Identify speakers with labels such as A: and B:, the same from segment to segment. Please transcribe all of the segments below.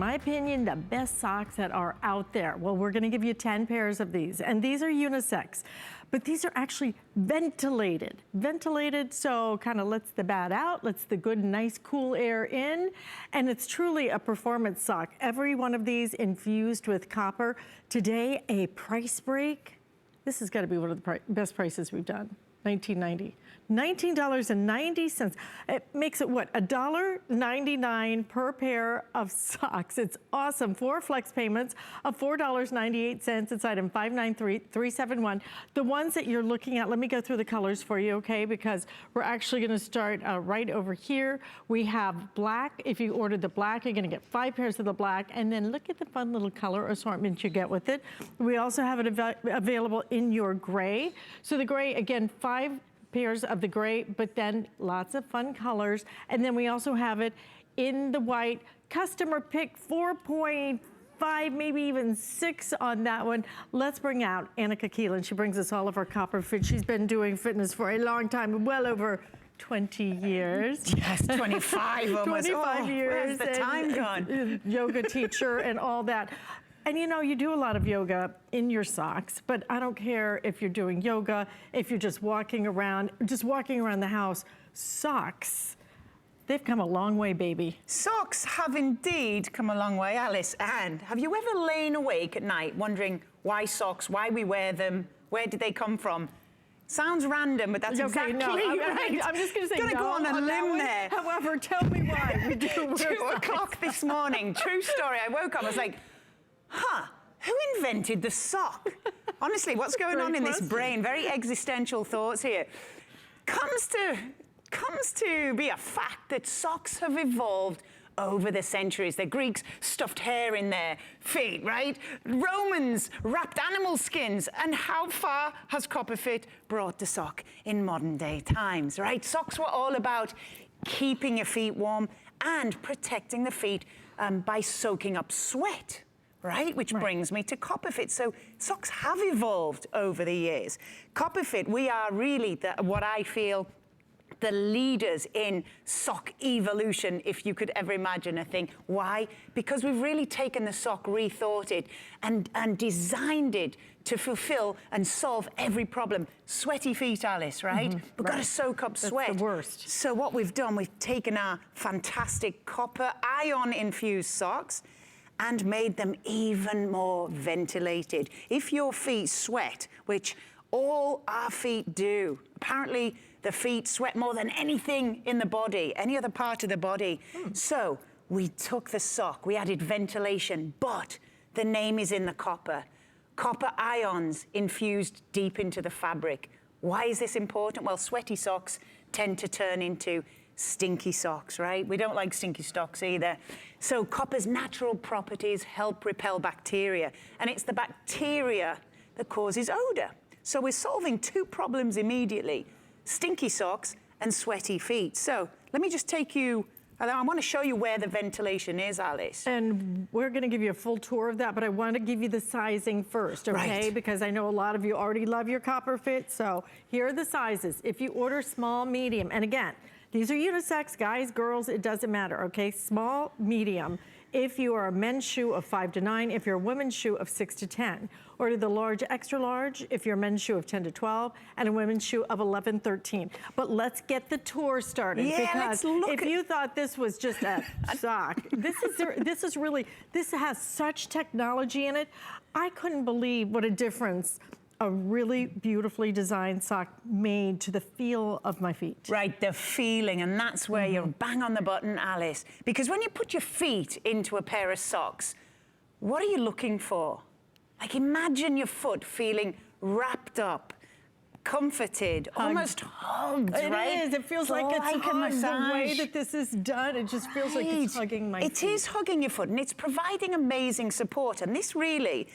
A: My opinion, the best socks that are out there. Well, we're gonna give you 10 pairs of these, and these are unisex, but these are actually ventilated. Ventilated, so kind of lets the bad out, lets the good, nice, cool air in, and it's truly a performance sock. Every one of these infused with copper. Today, a price break. This has gotta be one of the best prices we've done, $19.90. $19.90. It makes it what, $1.99 per pair of socks. It's awesome. 4 flex payments of $4.98. It's item 593371. The ones that you're looking at, let me go through the colors for you, okay? Because we're actually gonna start right over here. We have black. If you ordered the black, you're gonna get 5 pairs of the black, and then look at the fun little color assortment you get with it. We also have it available in your gray. So the gray, again, 5 pairs of the gray, but then lots of fun colors. And then we also have it in the white. Customer pick 4.5, maybe even 6 on that one. Let's bring out Annika Keelan. She brings us all of her copper fit. She's been doing fitness for a long time, well over 20 years.
B: Yes, 25 almost.
A: 25 years.
B: Where's the time gone?
A: Yoga teacher and all that. And you know, you do a lot of yoga in your socks, but I don't care if you're doing yoga, if you're just walking around the house. Socks, they've come a long way, baby.
B: Socks have indeed come a long way, Alice. And have you ever lain awake at night wondering why socks, why we wear them, where did they come from? Sounds random, but that's exactly right.
A: I'm just going to say
B: no. Go on a limb there.
A: However, tell me why we do wear
B: 2 o'clock this morning, true story. I woke up, I was like, huh, who invented the sock? Honestly, what's going on in this brain? Very existential thoughts here. Comes to be a fact that socks have evolved over the centuries. The Greeks stuffed hair in their feet, right? Romans wrapped animal skins. And how far has copper fit brought the sock in modern day times, right? Socks were all about keeping your feet warm and protecting the feet by soaking up sweat. Right? Which brings me to Copperfit. So socks have evolved over the years. Copperfit, we are really what I feel the leaders in sock evolution, if you could ever imagine a thing. Why? Because we've really taken the sock, rethought it, and designed it to fulfill and solve every problem. Sweaty feet, Alice, right? We've got to soak up sweat.
A: That's the worst.
B: So what we've done, we've taken our fantastic copper ion-infused socks and made them even more ventilated. If your feet sweat, which all our feet do, apparently the feet sweat more than anything in the body, any other part of the body. So we took the sock, we added ventilation, but the name is in the copper. Copper ions infused deep into the fabric. Why is this important? Well, sweaty socks tend to turn into stinky socks, right? We don't like stinky socks either. So copper's natural properties help repel bacteria, and it's the bacteria that causes odor. So we're solving 2 problems immediately: stinky socks and sweaty feet. So let me just take you, I want to show you where the ventilation is, Alice.
A: And we're going to give you a full tour of that, but I want to give you the sizing first, okay? Right. Because I know a lot of you already love your copper fit. So here are the sizes. If you order small, medium, and again, these are unisex, guys, girls, it doesn't matter, okay? Small, medium. If you are a men's shoe of 5 to 9, if you're a women's shoe of 6 to 10. Order the large, extra large, if you're a men's shoe of 10 to 12, and a women's shoe of 11, 13. But let's get the tour started, because if you thought this was just a sock, this has such technology in it. I couldn't believe what a difference a really beautifully designed sock made to the feel of my feet.
B: Right, the feeling, and that's where you're bang on the button, Alice. Because when you put your feet into a pair of socks, what are you looking for? Like, imagine your foot feeling wrapped up, comforted, almost hugged, right?
A: It is. It feels like it's
B: a massage.
A: The way that this is done, it just feels like it's hugging my feet.
B: It is hugging your foot, and it's providing amazing support. And this really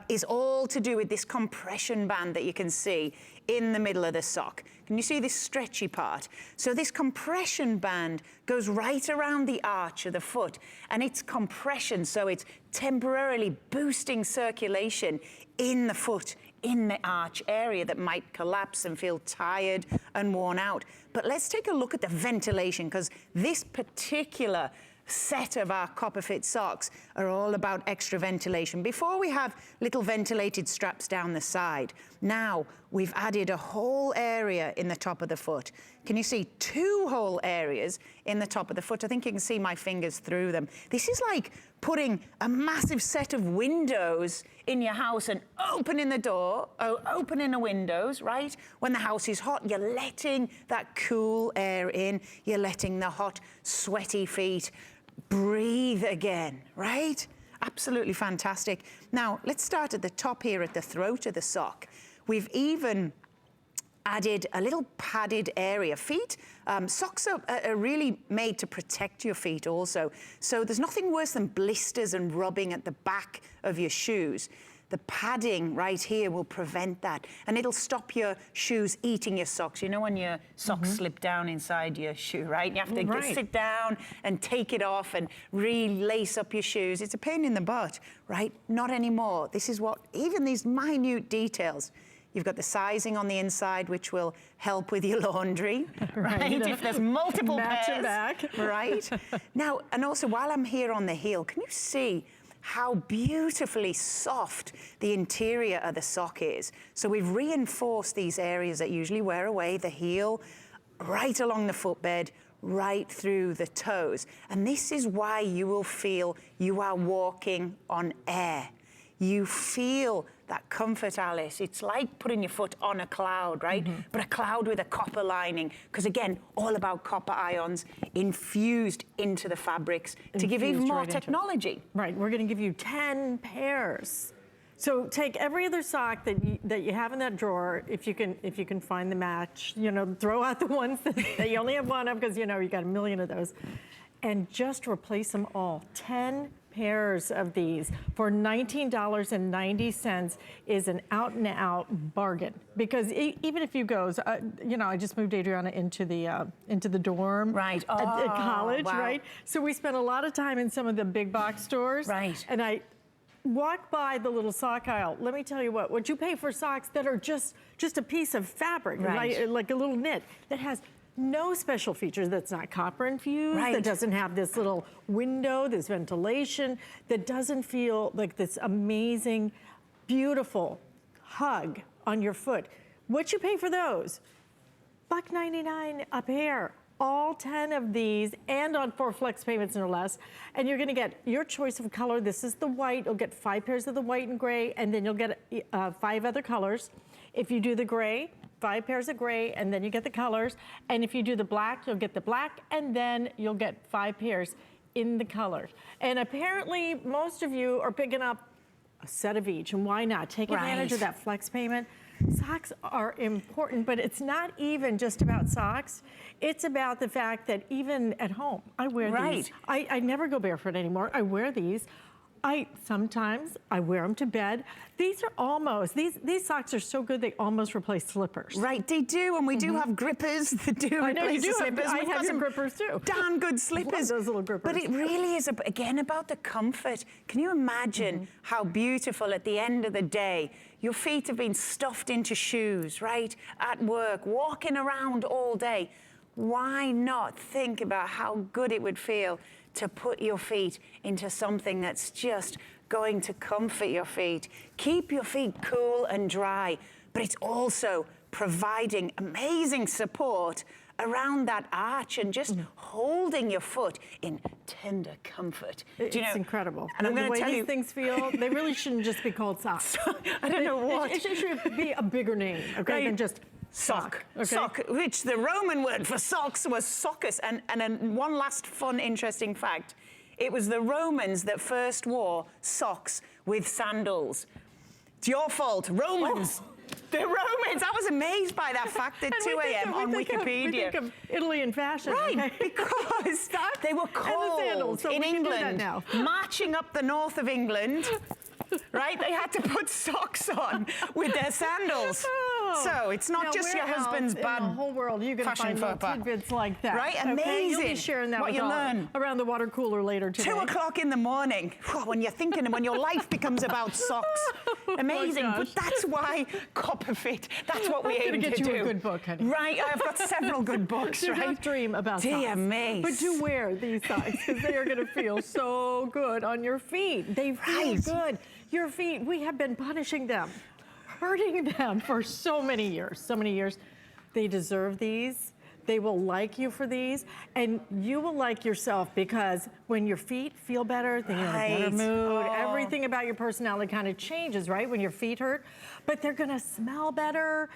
B: is all to do with this compression band that you can see in the middle of the sock. Can you see this stretchy part? So this compression band goes right around the arch of the foot, and it's compression, so it's temporarily boosting circulation in the foot, in the arch area that might collapse and feel tired and worn out. But let's take a look at the ventilation, because this particular set of our CopperFit socks are all about extra ventilation. Before we have little ventilated straps down the side, now we've added a whole area in the top of the foot. Can you see 2 whole areas in the top of the foot? I think you can see my fingers through them. This is like putting a massive set of windows in your house and opening the door, opening the windows, right? When the house is hot, you're letting that cool air in. You're letting the hot, sweaty feet breathe again, right? Absolutely fantastic. Now, let's start at the top here at the throat of the sock. We've even added a little padded area. Socks are really made to protect your feet also. So there's nothing worse than blisters and rubbing at the back of your shoes. The padding right here will prevent that, and it'll stop your shoes eating your socks. You know when your socks slip down inside your shoe, right? You have to sit down and take it off and re-lace up your shoes. It's a pain in the butt, right? Not anymore. This is what, even these minute details. You've got the sizing on the inside, which will help with your laundry, right? If there's multiple pairs,
A: back.
B: right? Now, and also while I'm here on the heel, can you see how beautifully soft the interior of the sock is? So we've reinforced these areas that usually wear away, the heel, right along the footbed, right through the toes. And this is why you will feel you are walking on air. You feel that comfort, Alice. It's like putting your foot on a cloud, right? But a cloud with a copper lining. Because again, all about copper ions infused into the fabrics to give even more technology.
A: Right, we're gonna give you 10 pairs. So take every other sock that you have in that drawer, if you can find the match, you know, throw out the ones that you only have one of, because you know you got a million of those, and just replace them all. 10 pairs of these for $19.90 is an out-and-out bargain. Because even if you go, you know, I just moved Adriana into the dorm
B: right.
A: at college,
B: wow.
A: right? So we spent a lot of time in some of the big box stores,
B: right?
A: And I walk by the little sock aisle. Let me tell you what you pay for socks that are just a piece of fabric,
B: right.
A: like a little knit that has no special features, that's not copper infused,
B: right.
A: that doesn't have this little window, this ventilation, that doesn't feel like this amazing, beautiful hug on your foot. What you pay for those? $1.99 a pair. All 10 of these, and on 4 flex payments no less. And you're gonna get your choice of color. This is the white. You'll get 5 pairs of the white and gray, and then you'll get 5 other colors. If you do the gray, 5 pairs of gray, and then you get the colors. And if you do the black, you'll get the black, and then you'll get 5 pairs in the colors. And apparently, most of you are picking up a set of each, and why not? Take advantage of that flex payment. Socks are important, but it's not even just about socks. It's about the fact that even at home, I wear these. I never go barefoot anymore. I wear these. Sometimes I wear them to bed. These are almost, these socks are so good they almost replace slippers.
B: Right, they do, and we do have grippers that do replace the slippers.
A: I have some grippers too.
B: Darn good slippers.
A: Those little grippers.
B: But it really is, again, about the comfort. Can you imagine how beautiful at the end of the day, your feet have been stuffed into shoes, right? At work, walking around all day. Why not think about how good it would feel to put your feet into something that's just going to comfort your feet, keep your feet cool and dry, but it's also providing amazing support around that arch and just holding your foot in tender comfort.
A: It's incredible.
B: And I'm
A: the
B: going to
A: way
B: tell
A: these
B: you,
A: things feel, they really shouldn't just be called socks.
B: I don't know what.
A: It should be a bigger name, okay, than just
B: sock.
A: Okay?
B: Sock, which the Roman word for socks was soccus. And then one last fun, interesting fact. It was the Romans that first wore socks with sandals. It's your fault, Romans. Oh. The Romans. I was amazed by that fact at 2 a.m. on Wikipedia.
A: We think of Italy and fashion.
B: Right,
A: okay?
B: because they were cold
A: so
B: in England,
A: now.
B: marching up the north of England. Right, they had to put socks on with their sandals. So it's not
A: Now,
B: just your
A: where
B: husband's
A: else
B: bad
A: in the whole world you're going to
B: fashion
A: find
B: faux
A: little
B: pas.
A: tidbits like that.
B: Right?
A: Okay?
B: Amazing.
A: You'll be sharing that
B: What
A: with
B: you
A: all
B: learn.
A: around the water cooler later today.
B: 2 o'clock in the morning, when you're thinking, when your life becomes about socks. Amazing. But that's why Copper Fit, that's what we aim to do.
A: I'm going to get you a good book, honey.
B: Right, I've got several good books,
A: Do
B: right?
A: not dream about socks.
B: Dear me.
A: But do wear these socks because they are going to feel so good on your feet. They feel good. Your feet, we have been punishing them, hurting them for so many years, so many years. They deserve these. They will like you for these, and you will like yourself because when your feet feel better, then you're in a better mood. Everything about your personality kind of changes, right, when your feet hurt. But they're going to smell better.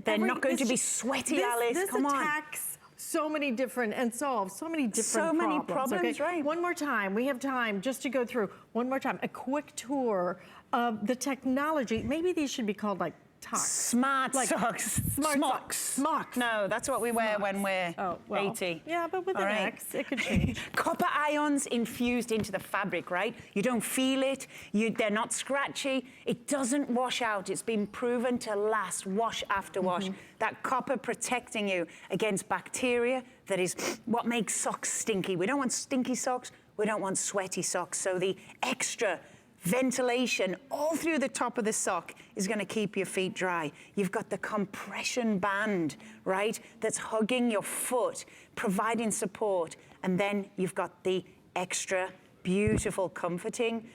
B: They're not going to be sweaty, Alice. Come on.
A: This attacks so many different and solve so many different
B: problems,
A: okay?
B: right?
A: One more time, we have time just to go through one more time, a quick tour of the technology. Maybe these should be called like
B: smart socks.
A: Smocks.
B: No, that's what we wear when we're 80.
A: Yeah, but with an X, it could change.
B: Copper ions infused into the fabric, right? You don't feel it. They're not scratchy. It doesn't wash out. It's been proven to last wash after wash. That copper protecting you against bacteria that is what makes socks stinky. We don't want stinky socks. We don't want sweaty socks. So the extra ventilation all through the top of the sock is going to keep your feet dry. You've got the compression band, right, that's hugging your foot, providing support. And then you've got the extra beautiful, comforting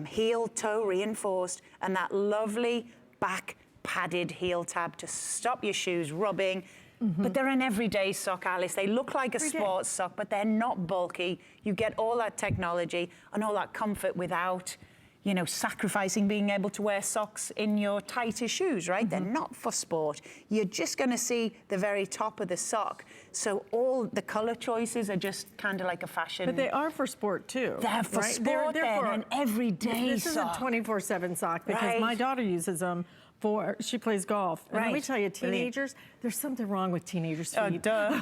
B: heel-toe reinforced and that lovely back padded heel tab to stop your shoes rubbing. But they're an everyday sock, Alice. They look like a sports sock, but they're not bulky. You get all that technology and all that comfort without, you know, sacrificing being able to wear socks in your tightest shoes, right? They're not for sport. You're just going to see the very top of the sock. So all the color choices are just kind of like a fashion.
A: But they are for sport too.
B: They're for sport. They're an everyday
A: This
B: sock.
A: This is a 24/7 sock because my daughter uses them. She plays golf. And let me tell you, teenagers, there's something wrong with teenagers' feet.
B: Oh, duh.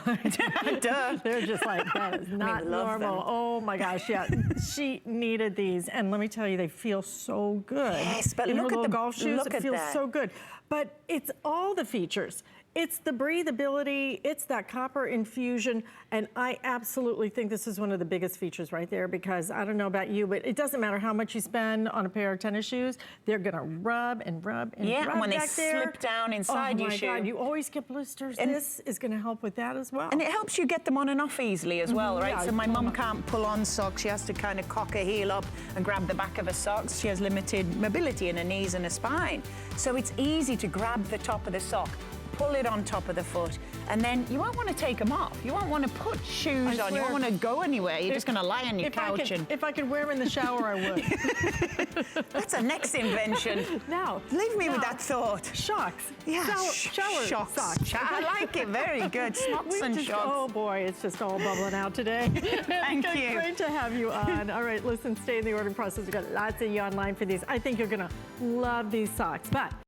B: Duh.
A: They're just like, that is not normal. Oh my gosh, yeah. She needed these. And let me tell you, they feel so good.
B: Yes, but
A: in
B: look
A: her
B: at the
A: golf shoes,
B: look
A: it
B: at
A: feels
B: that.
A: so good. But it's all the features. It's the breathability, it's that copper infusion, and I absolutely think this is one of the biggest features right there because I don't know about you, but it doesn't matter how much you spend on a pair of tennis shoes, they're gonna rub and rub and rub
B: and when they
A: back there.
B: slip down inside your shoe.
A: Oh my God, you always get blisters. And this is gonna help with that as well.
B: And it helps you get them on and off easily as well, right?
A: Yeah,
B: So my mum can't pull on socks. She has to kind of cock her heel up and grab the back of her socks. She has limited mobility in her knees and her spine. So it's easy to grab the top of the sock, pull it on top of the foot, and then you won't want to take them off. You won't want to put shoes on. You won't want to go anywhere. You're just going to lie on your couch.
A: If I could wear them in the shower, I would.
B: That's a next invention.
A: Now,
B: leave me with that thought.
A: Shocks.
B: Yeah,
A: shower
B: shocks.
A: socks.
B: I like it. Very good. Smocks and shocks.
A: Oh boy, it's just all bubbling out today.
B: Thank you.
A: Great to have you on. All right, listen, stay in the ordering process. We've got lots of you online for these. I think you're going to love these socks. But